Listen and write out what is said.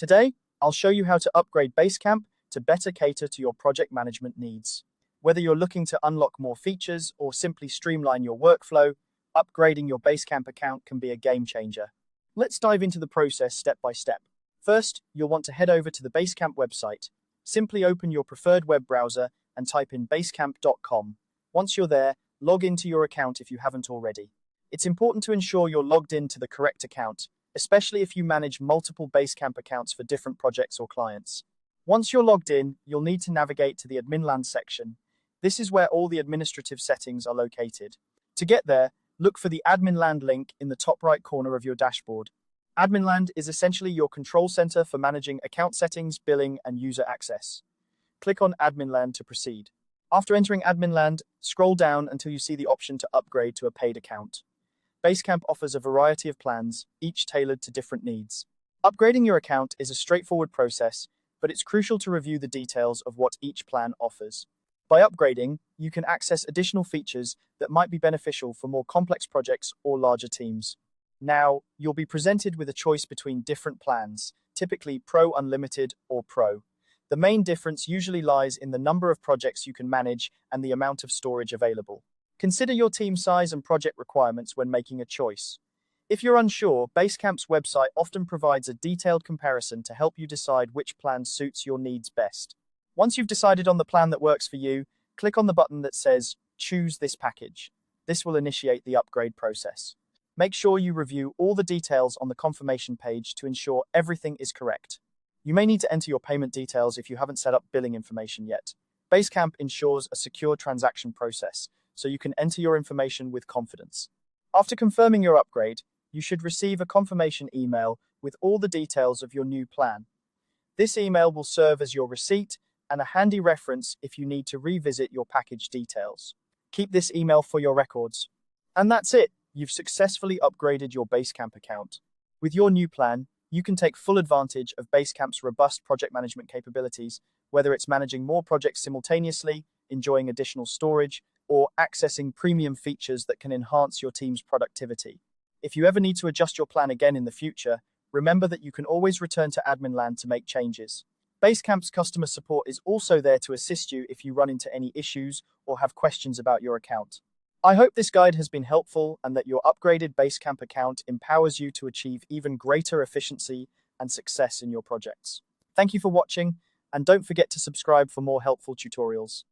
Today, I'll show you how to upgrade Basecamp to better cater to your project management needs. Whether you're looking to unlock more features or simply streamline your workflow, upgrading your Basecamp account can be a game changer. Let's dive into the process step by step. First, you'll want to head over to the Basecamp website. Simply open your preferred web browser and type in basecamp.com. Once you're there, log into your account if you haven't already. It's important to ensure you're logged in to the correct account, especially if you manage multiple Basecamp accounts for different projects or clients. Once you're logged in, you'll need to navigate to the Admin section. This is where all the administrative settings are located. To get there, look for the Admin link in the top right corner of your dashboard. Admin is essentially your control center for managing account settings, billing, and user access. Click on Admin to proceed. After entering Admin scroll down until you see the option to upgrade to a paid account. Basecamp offers a variety of plans, each tailored to different needs. Upgrading your account is a straightforward process, but it's crucial to review the details of what each plan offers. By upgrading, you can access additional features that might be beneficial for more complex projects or larger teams. Now, you'll be presented with a choice between different plans, typically Pro Unlimited or Pro. The main difference usually lies in the number of projects you can manage and the amount of storage available. Consider your team size and project requirements when making a choice. If you're unsure, Basecamp's website often provides a detailed comparison to help you decide which plan suits your needs best. Once you've decided on the plan that works for you, click on the button that says Choose this package. This will initiate the upgrade process. Make sure you review all the details on the confirmation page to ensure everything is correct. You may need to enter your payment details if you haven't set up billing information yet. Basecamp ensures a secure transaction process, so you can enter your information with confidence. After confirming your upgrade, you should receive a confirmation email with all the details of your new plan. This email will serve as your receipt and a handy reference if you need to revisit your package details. Keep this email for your records. And that's it. You've successfully upgraded your Basecamp account. With your new plan, you can take full advantage of Basecamp's robust project management capabilities, whether it's managing more projects simultaneously, enjoying additional storage, or accessing premium features that can enhance your team's productivity. If you ever need to adjust your plan again in the future, remember that you can always return to Admin to make changes. Basecamp's customer support is also there to assist you if you run into any issues or have questions about your account. I hope this guide has been helpful and that your upgraded Basecamp account empowers you to achieve even greater efficiency and success in your projects. Thank you for watching, and don't forget to subscribe for more helpful tutorials.